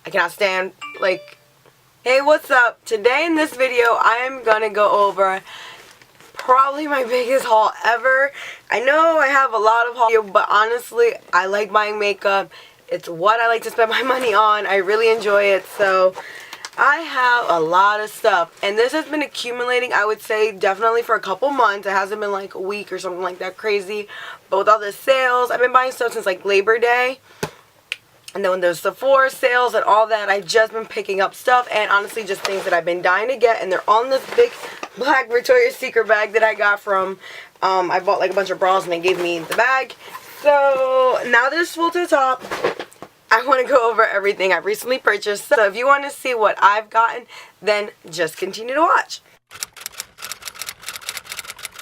I cannot stand, like, hey, what's up? Today in this video, I am gonna go over probably my biggest haul ever. I know I have a lot of haul, but honestly, I like buying makeup. It's what I like to spend my money on. I really enjoy it, so I have a lot of stuff, and this has been accumulating, I would say, definitely for a couple months. It hasn't been like a week or something like that crazy, but with all the sales, I've been buying stuff since like Labor Day. And then when there's Sephora sales and all that, I've just been picking up stuff, and honestly just things that I've been dying to get, and they're on this big black Victoria's Secret bag that I got from, I bought like a bunch of bras and they gave me the bag. So now that it's full to the top, I want to go over everything I've recently purchased. So if you want to see what I've gotten, then just continue to watch.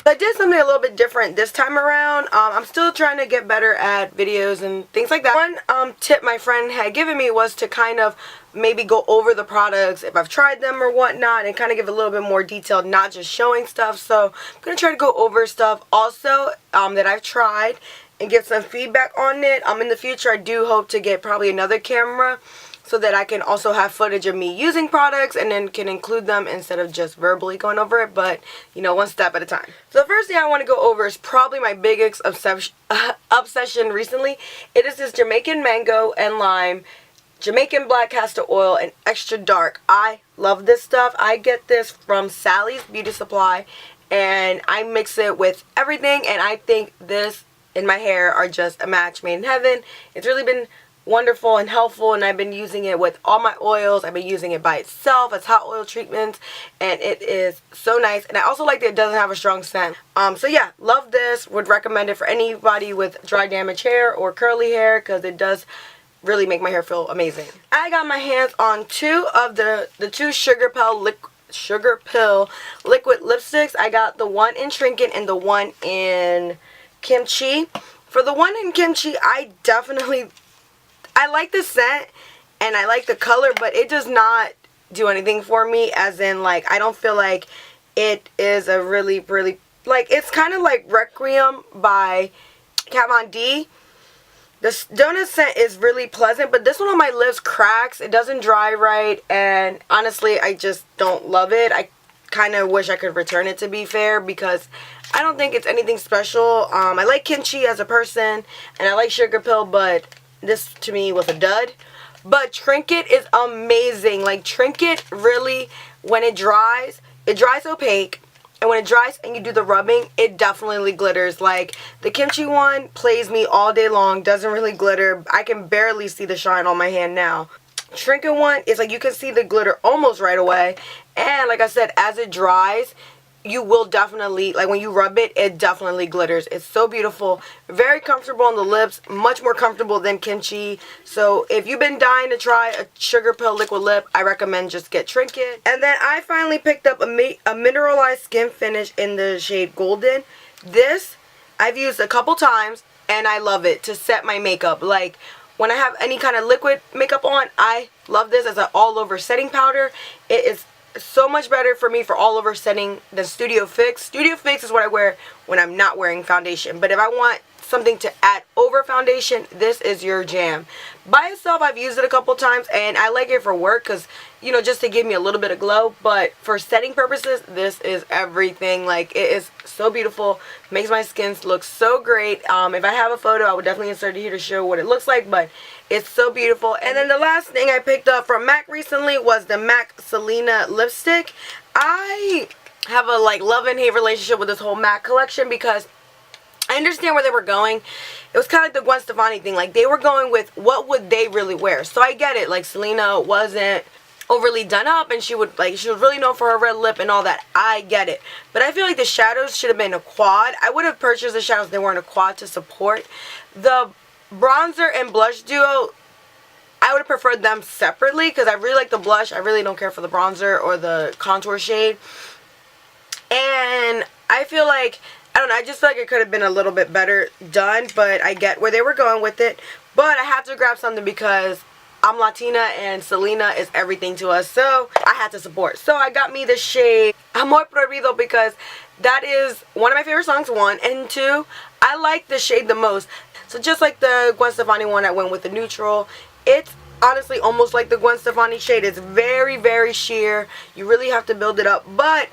I did something a little bit different this time around. I'm still trying to get better at videos and things like that. One tip my friend had given me was to kind of maybe go over the products if I've tried them or whatnot, and kind of give a little bit more detail, not just showing stuff. So I'm going to try to go over stuff also that I've tried and get some feedback on it. In the future, I do hope to get probably another camera so that I can also have footage of me using products and then can include them instead of just verbally going over it, but you know, one step at a time. So the first thing I want to go over is probably my biggest obsession recently. It is this Jamaican mango and lime, Jamaican black castor oil, and extra dark. I love this stuff. I get this from Sally's Beauty Supply, and I mix it with everything, and I think this and my hair are just a match made in heaven. It's really been wonderful and helpful, and I've been using it with all my oils. I've been using it by itself as hot oil treatments, and it is so nice. And I also like that it doesn't have a strong scent. So yeah, love this. Would recommend it for anybody with dry damaged hair or curly hair, because it does really make my hair feel amazing. I got my hands on two of the two sugarpill liquid lipsticks. I got the one in Trinket and the one in Kimchi. For the one in Kimchi, I like the scent and I like the color, but it does not do anything for me, as in, like, I don't feel like it is a really, like, it's kind of like Requiem by Kat Von D. The donut scent is really pleasant, but this one on my lips cracks. It doesn't dry right, and honestly, I just don't love it. I kind of wish I could return it, to be fair, because I don't think it's anything special. I like Kimchi as a person, and I like Sugarpill, but this to me was a dud. But Trinket is amazing. Like, Trinket really, when it dries opaque, and when it dries and you do the rubbing, it definitely glitters. Like, the Kimchi one plays me all day long, doesn't really glitter. I can barely see the shine on my hand now. Trinket one is like, you can see the glitter almost right away, and like I said, as it dries, you will definitely, like, when you rub it, it definitely glitters. It's so beautiful, very comfortable on the lips, much more comfortable than Kimchi. So if you've been dying to try a Sugarpill liquid lip, I recommend just get Trinket. And then I finally picked up a mineralized skin finish in the shade Golden. This I've used a couple times, and I love it to set my makeup. Like, when I have any kind of liquid makeup on, I love this as an all-over setting powder. It is so much better for me for all over setting than Studio Fix. Studio Fix is what I wear when I'm not wearing foundation, but if I want something to add over foundation, this is your jam. By itself, I've used it a couple times, and I like it for work because, you know, just to give me a little bit of glow, but for setting purposes, this is everything. Like, it is so beautiful, makes my skin look so great. If I have a photo, I would definitely insert it here to show what it looks like, but it's so beautiful. And then the last thing I picked up from MAC recently was the MAC Selena lipstick. I have a, like, love and hate relationship with this whole MAC collection because I understand where they were going. It was kind of like the Gwen Stefani thing. Like, they were going with what would they really wear. So I get it. Like, Selena wasn't overly done up, and she was really known for her red lip and all that. I get it. But I feel like the shadows should have been a quad. I would have purchased the shadows if they weren't a quad to support. The bronzer and blush duo, I would have preferred them separately because I really like the blush. I really don't care for the bronzer or the contour shade. And I feel like, I don't know, I just feel like it could have been a little bit better done, but I get where they were going with it. But I had to grab something because I'm Latina and Selena is everything to us, so I had to support. So I got me the shade Amor Prohibido because that is one of my favorite songs, one, and two, I like the shade the most. So just like the Gwen Stefani one, I went with the neutral. It's honestly almost like the Gwen Stefani shade. It's very, very sheer. You really have to build it up. But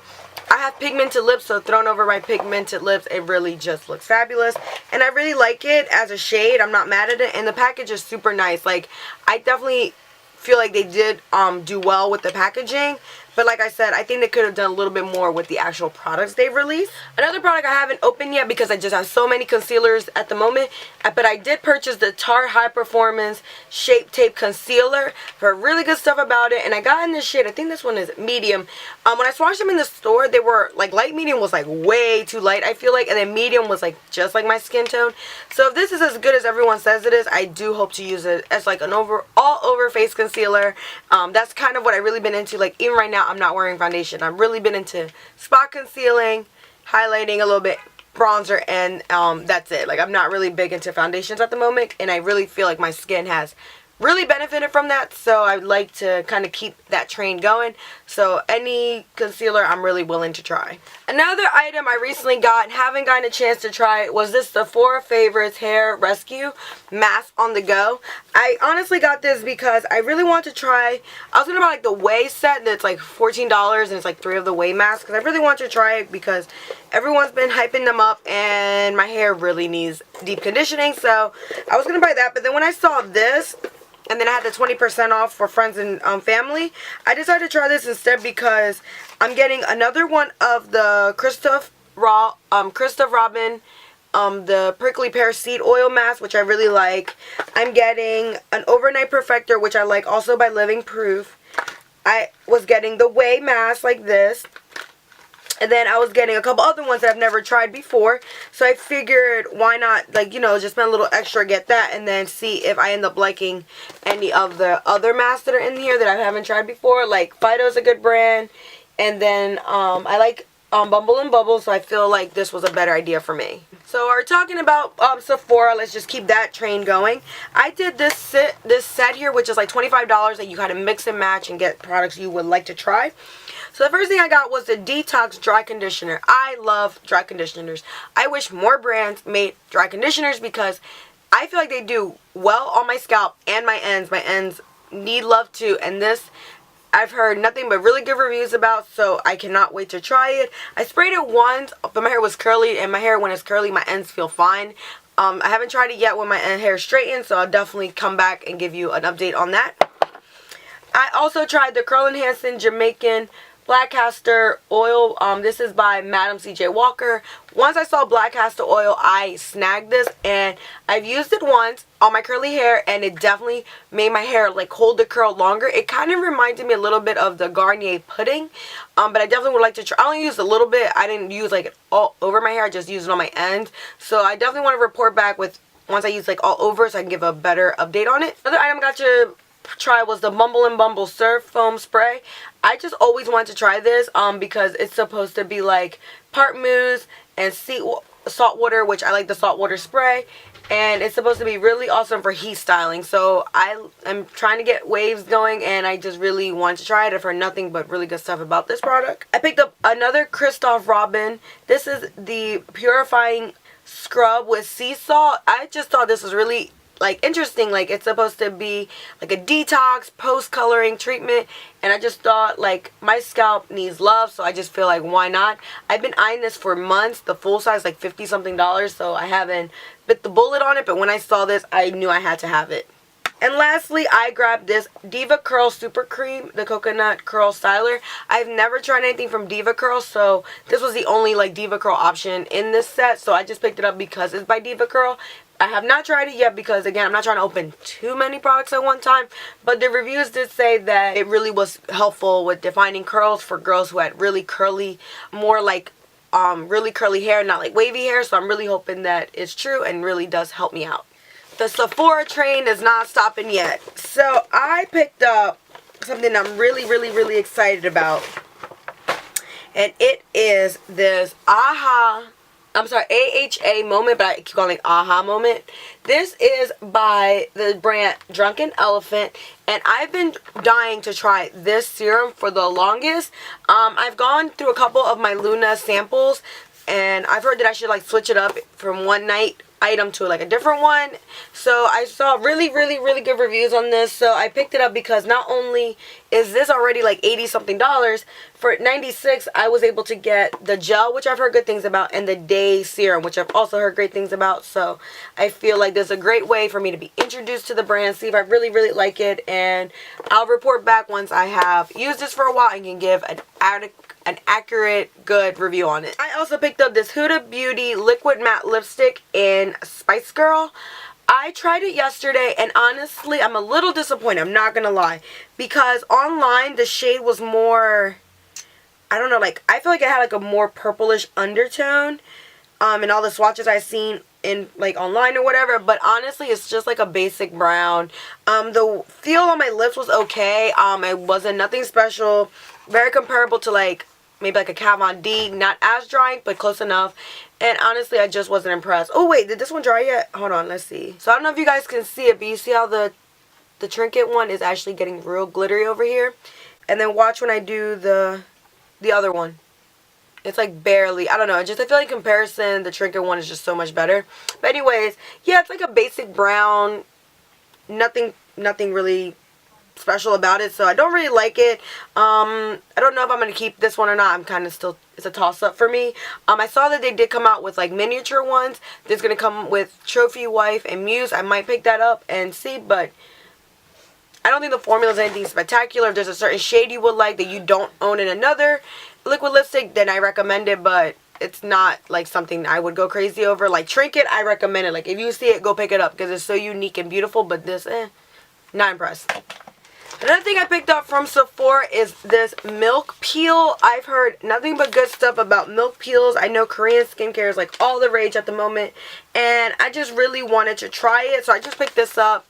I have pigmented lips, so thrown over my pigmented lips, it really just looks fabulous. And I really like it as a shade. I'm not mad at it. And the package is super nice. Like, I definitely feel like they did do well with the packaging. But like I said, I think they could have done a little bit more with the actual products they've released. Another product I haven't opened yet because I just have so many concealers at the moment. But I did purchase the Tarte High Performance Shape Tape Concealer. Heard really good stuff about it. And I got in this shade. I think this one is medium. When I swatched them in the store, they were like light medium was like way too light, I feel like. And then medium was like just like my skin tone. So if this is as good as everyone says it is, I do hope to use it as like an all over face concealer. That's kind of what I've really been into. Like even right now, I'm not wearing foundation. I've really been into spot concealing, highlighting a little bit, bronzer, and that's it. Like I'm not really big into foundations at the moment, and I really feel like my skin has really benefited from that, so I'd like to kind of keep that train going. So any concealer I'm really willing to try. Another item I recently got and haven't gotten a chance to try was this Sephora Favorites Hair Rescue Mask on the Go. I honestly got this because I really want to try, I was going to buy like the Way set that's like $14 and it's like 3 of the Way masks, because I really want to try it because everyone's been hyping them up and my hair really needs deep conditioning. So I was going to buy that, but then when I saw this, and then I had the 20% off for friends and family, I decided to try this instead because I'm getting another one of the Christoph Robin, the Prickly Pear Seed Oil Mask, which I really like. I'm getting an Overnight Perfector, which I like, also by Living Proof. I was getting the Way mask like this. And then I was getting a couple other ones that I've never tried before. So I figured, why not, like, you know, just spend a little extra, get that, and then see if I end up liking any of the other masks that are in here that I haven't tried before. Like, Fido's a good brand. And then I like Bumble and Bubble, so I feel like this was a better idea for me. So we're talking about Sephora. Let's just keep that train going. I did this set here, which is like $25 that you kind of mix and match and get products you would like to try. So the first thing I got was the Detox Dry Conditioner. I love dry conditioners. I wish more brands made dry conditioners because I feel like they do well on my scalp and my ends. My ends need love too. And this, I've heard nothing but really good reviews about, so I cannot wait to try it. I sprayed it once, but my hair was curly, and my hair, when it's curly, my ends feel fine. I haven't tried it yet when my hair is straightened, so I'll definitely come back and give you an update on that. I also tried the Curl Enhancing Jamaican Black Castor Oil. This is by Madam C.J. Walker. Once I saw Black Castor Oil, I snagged this, and I've used it once on my curly hair, and it definitely made my hair like hold the curl longer. It kind of reminded me a little bit of the Garnier pudding, but I definitely would like to try. I only used a little bit. I didn't use like it all over my hair. I just used it on my ends. So I definitely want to report back with once I use like all over, so I can give a better update on it. Another item I got to try was the Bumble and Bumble Surf Foam Spray. I just always wanted to try this because it's supposed to be like part mousse and salt water, which I like the salt water spray, and it's supposed to be really awesome for heat styling. So I am trying to get waves going, and I just really want to try it. I've heard nothing but really good stuff about this product. I picked up another Christoph Robin. This is the Purifying Scrub with Sea Salt. I just thought this was really like interesting. Like it's supposed to be like a detox post coloring treatment, and I just thought like my scalp needs love, so I just feel like why not. I've been eyeing this for months, the full size, like $50 something, so I haven't bit the bullet on it, but when I saw this I knew I had to have it. And lastly, I grabbed this Diva Curl Super Cream, the Coconut Curl Styler. I've never tried anything from Diva Curl, so this was the only like Diva Curl option in this set, so I just picked it up because it's by Diva Curl. I have not tried it yet because, again, I'm not trying to open too many products at one time. But the reviews did say that it really was helpful with defining curls for girls who had really curly, more like really curly hair, not like wavy hair. So I'm really hoping that it's true and really does help me out. The Sephora train is not stopping yet. So I picked up something I'm really excited about. And it is this AHA moment, but I keep calling it AHA moment. This is by the brand Drunken Elephant, and I've been dying to try this serum for the longest. I've gone through a couple of my Luna samples, and I've heard that I should like switch it up from one night item to like a different one. So I saw really good reviews on this, so I picked it up because not only is this already like 80 something dollars, for 96 I was able to get the gel, which I've heard good things about, and the day serum, which I've also heard great things about. So I feel like this is a great way for me to be introduced to the brand, see if I really like it, and I'll report back once I have used this for a while and can give an accurate good review on it. I also picked up this Huda Beauty liquid matte lipstick in Spice Girl. I tried it yesterday, and honestly I'm a little disappointed, I'm not gonna lie, because online the shade was more, I don't know, like I feel like it had like a more purplish undertone in all the swatches I've seen in like online or whatever, but honestly it's just like a basic brown. The feel on my lips was okay. It wasn't nothing special, very comparable to like maybe like a Kat Von D, not as drying but close enough, and honestly I just wasn't impressed. Oh wait, did this one dry yet? Hold on, let's see. So I don't know if you guys can see it, but you see how the Trinket one is actually getting real glittery over here, and then watch when I do the other one. It's like barely, I don't know, I feel like in comparison the Trinket one is just so much better. But anyways, yeah, it's like a basic brown, nothing really special about it, so I don't really like it. I don't know if I'm going to keep this one or not. I'm kind of still, it's a toss-up for me. I saw that they did come out with like miniature ones. There's going to come with Trophy Wife and Muse. I might pick that up and see, but I don't think the formula is anything spectacular. If there's a certain shade you would like that you don't own in another liquid lipstick, then I recommend it, but it's not like something I would go crazy over. Like Trinket, I recommend it. Like if you see it, go pick it up because it's so unique and beautiful, but this, not impressed. Another thing I picked up from Sephora is this milk peel. I've heard nothing but good stuff about milk peels. I know Korean skincare is like all the rage at the moment, and I just really wanted to try it, so I just picked this up.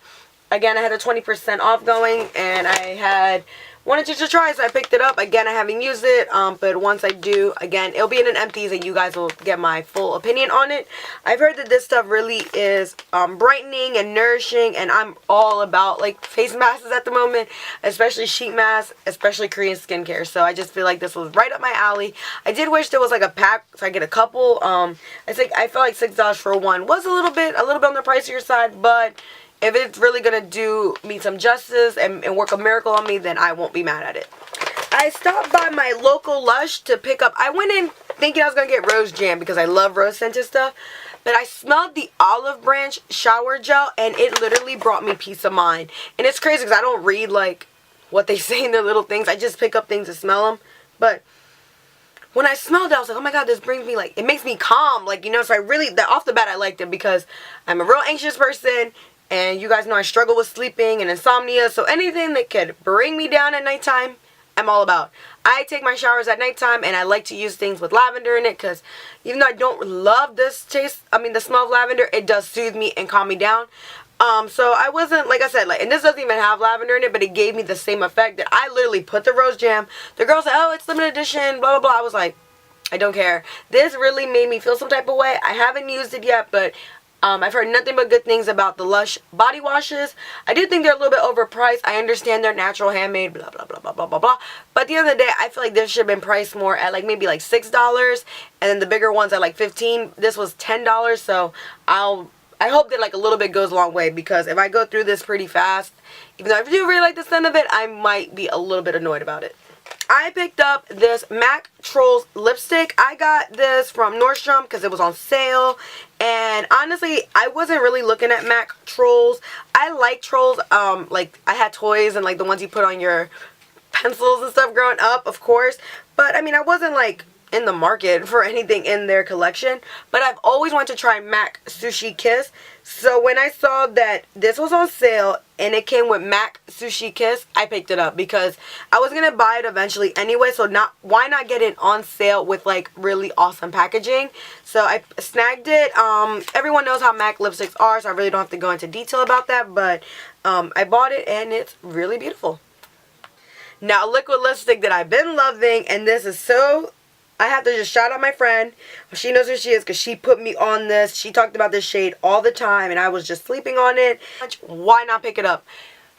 Again, I had a 20% off going, and I wanted to just try it, so I picked it up. Again, I haven't used it, but once I do, again, it'll be in an empties, and you guys will get my full opinion on it. I've heard that this stuff really is brightening and nourishing, and I'm all about like face masks at the moment, especially sheet masks, especially Korean skincare. So I just feel like this was right up my alley. I did wish there was like a pack, so I get a couple. I think I felt like $6 for one was a little bit on the pricier side, but if it's really going to do me some justice and work a miracle on me, then I won't be mad at it. I stopped by my local Lush to pick up, I went in thinking I was going to get rose jam because I love rose scented stuff, but I smelled the olive branch shower gel, and it literally brought me peace of mind. And it's crazy because I don't read like what they say in their little things. I just pick up things to smell them. But when I smelled it, I was like, oh my god, this brings me like, it makes me calm. Like, you know, so I really, off the bat I liked it because I'm a real anxious person. And you guys know I struggle with sleeping and insomnia, so anything that could bring me down at nighttime, I'm all about. I take my showers at nighttime, and I like to use things with lavender in it, because even though I don't love this taste, the smell of lavender, it does soothe me and calm me down. So I wasn't, like I said, like, and this doesn't even have lavender in it, but it gave me the same effect that I literally put the rose jam. The girl said, oh, it's limited edition, blah, blah, blah. I was like, I don't care. This really made me feel some type of way. I haven't used it yet, but I've heard nothing but good things about the Lush body washes. I do think they're a little bit overpriced. I understand they're natural, handmade, blah, blah, blah, blah, blah, blah, blah. But at the end of the day, I feel like this should have been priced more at like maybe like $6. And then the bigger ones at like $15. This was $10. So I hope that like a little bit goes a long way, because if I go through this pretty fast, even though I do really like the scent of it, I might be a little bit annoyed about it. I picked up this MAC Trolls lipstick. I got this from Nordstrom because it was on sale. And honestly, I wasn't really looking at MAC Trolls. I like Trolls. Like, I had toys and like the ones you put on your pencils and stuff growing up, of course. But I mean, I wasn't like in the market for anything in their collection. But I've always wanted to try MAC Sushi Kiss. So when I saw that this was on sale and it came with MAC Sushi Kiss, I picked it up because I was going to buy it eventually anyway. So why not get it on sale with like really awesome packaging? So I snagged it. Everyone knows how MAC lipsticks are, so I really don't have to go into detail about that. But I bought it and it's really beautiful. Now, a liquid lipstick that I've been loving, and this is so... I have to just shout out my friend. She knows who she is because she put me on this. She talked about this shade all the time and I was just sleeping on it. Why not pick it up?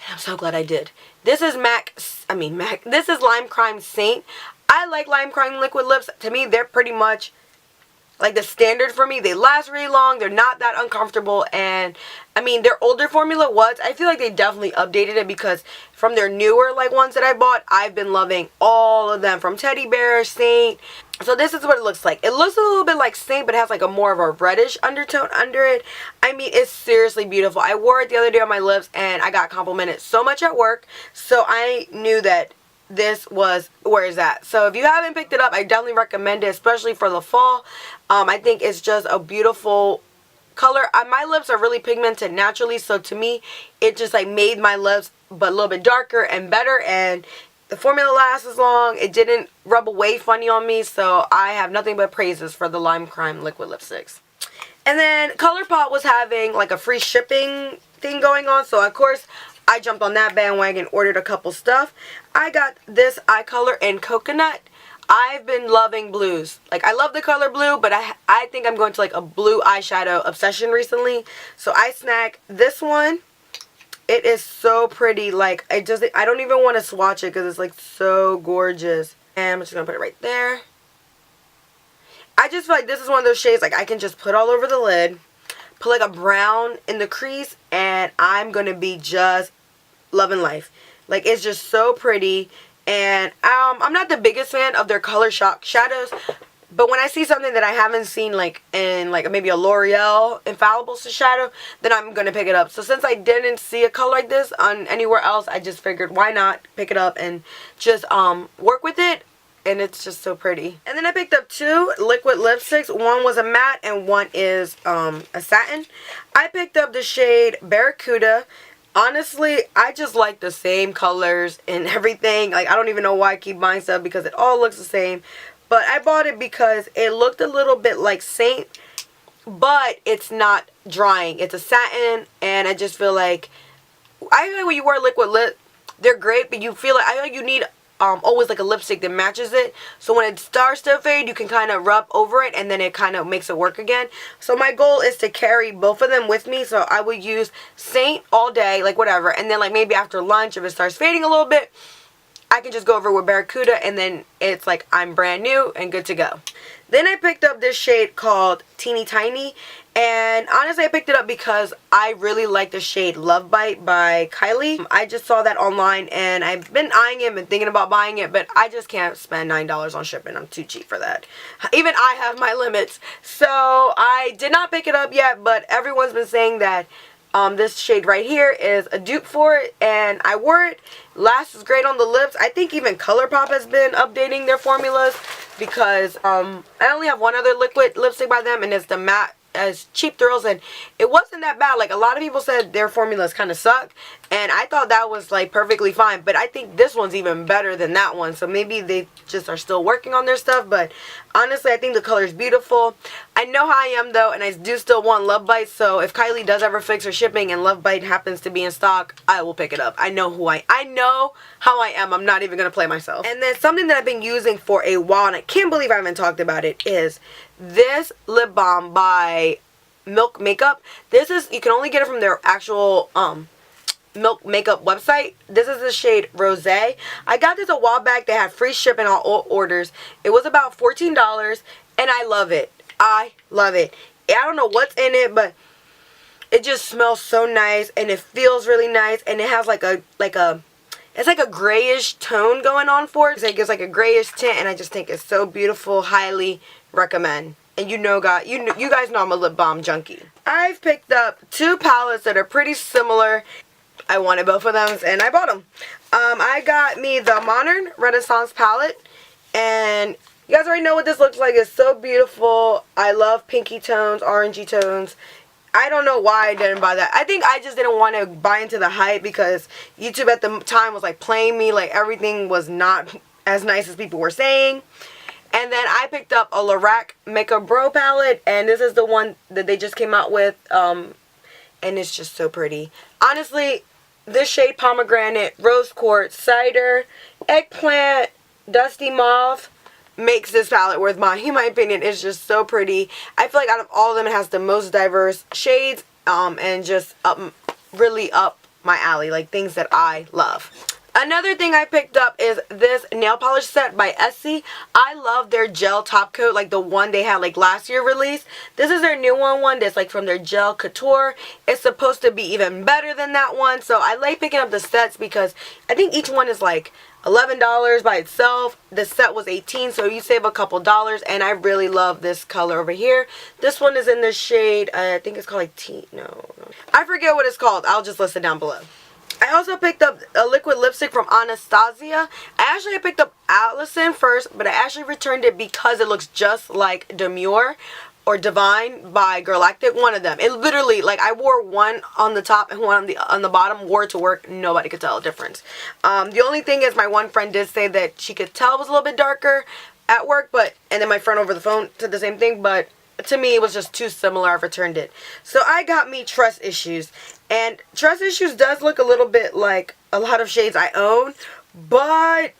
And I'm so glad I did. This is this is Lime Crime Saint. I like Lime Crime liquid lips. To me, they're pretty much like the standard for me. They last really long. They're not that uncomfortable. And I mean, their older formula was, I feel like they definitely updated it, because from their newer like ones that I bought, I've been loving all of them, from Teddy Bear, Saint. So this is what it looks like. It looks a little bit like Saint, but it has like a more of a reddish undertone under it. I mean, it's seriously beautiful. I wore it the other day on my lips and I got complimented so much at work. So I knew that this was where is that. So if you haven't picked it up, I definitely recommend it, especially for the fall. I think it's just a beautiful color. My lips are really pigmented naturally, so to me it just like made my lips but a little bit darker and better, and the formula lasts as long. It didn't rub away funny on me, so I have nothing but praises for the Lime Crime liquid lipsticks. And then ColourPop was having like a free shipping thing going on, so of course I jumped on that bandwagon, ordered a couple stuff. I got this eye color in coconut. I've been loving blues. Like, I love the color blue, but I think I'm going to like a blue eyeshadow obsession recently. So I snagged this one. It is so pretty. Like, I don't even want to swatch it because it's like so gorgeous. And I'm just going to put it right there. I just feel like this is one of those shades like I can just put all over the lid. Put like a brown in the crease, and I'm going to be just loving life. Like, it's just so pretty. And I'm not the biggest fan of their Color Shock shadows, but when I see something that I haven't seen like in like maybe a L'Oreal Infallible shadow, then I'm going to pick it up. So since I didn't see a color like this on anywhere else, I just figured why not pick it up and just work with it. And it's just so pretty. And then I picked up two liquid lipsticks. One was a matte and one is a satin. I picked up the shade Baracuda. Honestly, I just like the same colors and everything. Like, I don't even know why I keep buying stuff because it all looks the same. But I bought it because it looked a little bit like Saint, but it's not drying. It's a satin, and I just feel like, I feel like when you wear liquid lip, they're great, but you feel like, I feel like you need always like a lipstick that matches it, so when it starts to fade, you can kind of rub over it and then it kind of makes it work again. So my goal is to carry both of them with me, so I would use Saint all day, like whatever, and then like maybe after lunch, if it starts fading a little bit, I can just go over with Baracuda, and then it's like I'm brand new and good to go. Then I picked up this shade called Teeny Tiny, and honestly I picked it up because I really like the shade Love Bite by Kylie. I just saw that online and I've been eyeing it and thinking about buying it, but I just can't spend $9 on shipping. I'm too cheap for that. Even I have my limits. So I did not pick it up yet, but everyone's been saying that this shade right here is a dupe for it, and I wore it. Lasts great on the lips. I think even ColourPop has been updating their formulas, because I only have one other liquid lipstick by them, and it's the matte as Cheap Thrills, and it wasn't that bad. Like, a lot of people said their formulas kind of suck, and I thought that was like perfectly fine, but I think this one's even better than that one. So maybe they just are still working on their stuff, but honestly I think the color is beautiful. I know how I am though, and I do still want Love Bite, so if Kylie does ever fix her shipping and Love Bite happens to be in stock, I will pick it up. I know how I am. I'm not even gonna play myself. And then something that I've been using for a while, and I can't believe I haven't talked about it, is this lip balm by Milk Makeup. This is, you can only get it from their actual Milk Makeup website. This is the shade Rosé. I got this a while back. They had free shipping on all orders. It was about $14, and I love it. I love it. I don't know what's in it, but it just smells so nice, and it feels really nice, and it has it's like a grayish tone going on for it. So it gives like a grayish tint, and I just think it's so beautiful. Highly recommend. And you guys know I'm a lip balm junkie. I've picked up two palettes that are pretty similar. I wanted both of them, and I bought them. I got me the Modern Renaissance palette, and you guys already know what this looks like. It's so beautiful. I love pinky tones, orangey tones. I don't know why I didn't buy that. I think I just didn't want to buy into the hype, because YouTube at the time was like playing me like everything was not as nice as people were saying. And then I picked up a Lorac Makeup Bro palette, and this is the one that they just came out with, and it's just so pretty. Honestly, this shade Pomegranate, Rose Quartz, Cider, Eggplant, Dusty Mauve makes this palette worth mine. In my opinion, it's just so pretty. I feel like out of all of them, it has the most diverse shades, and just really up my alley, like things that I love. Another thing I picked up is this nail polish set by Essie. I love their gel top coat, like the one they had like last year release. This is their new one that's like from their gel couture. It's supposed to be even better than that one. So I like picking up the sets because I think each one is like $11 by itself. The set was $18, so you save a couple dollars. And I really love this color over here. This one is in the shade, I think it's called like tea. No, I forget what it's called. I'll just list it down below. I also picked up a liquid lipstick from Anastasia. I picked up Allison first, but I actually returned it because it looks just like Demure or Divine by Galactic, one of them. It literally, like, I wore one on the top and one on the bottom, wore it to work. Nobody could tell a difference. The only thing is my one friend did say that she could tell it was a little bit darker at work, and then my friend over the phone said the same thing, but to me it was just too similar. I've returned it. So I got me Trust Issues, and Trust Issues does look a little bit like a lot of shades I own, but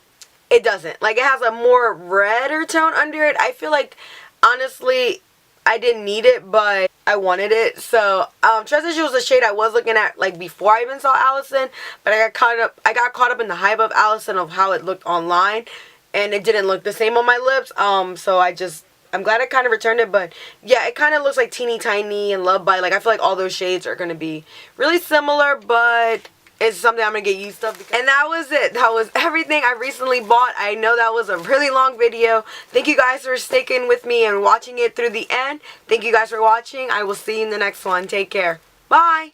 it doesn't. Like, it has a more redder tone under it. I feel like, honestly, I didn't need it, but I wanted it. So Trust Issues was a shade I was looking at like before I even saw Allison, but I got caught up in the hype of Allison, of how it looked online, and it didn't look the same on my lips. So I'm glad I kind of returned it. But yeah, it kind of looks like Teeny Tiny and Love Bite. Like, I feel like all those shades are going to be really similar, but it's something I'm going to get used to. And that was it. That was everything I recently bought. I know that was a really long video. Thank you guys for sticking with me and watching it through the end. Thank you guys for watching. I will see you in the next one. Take care. Bye.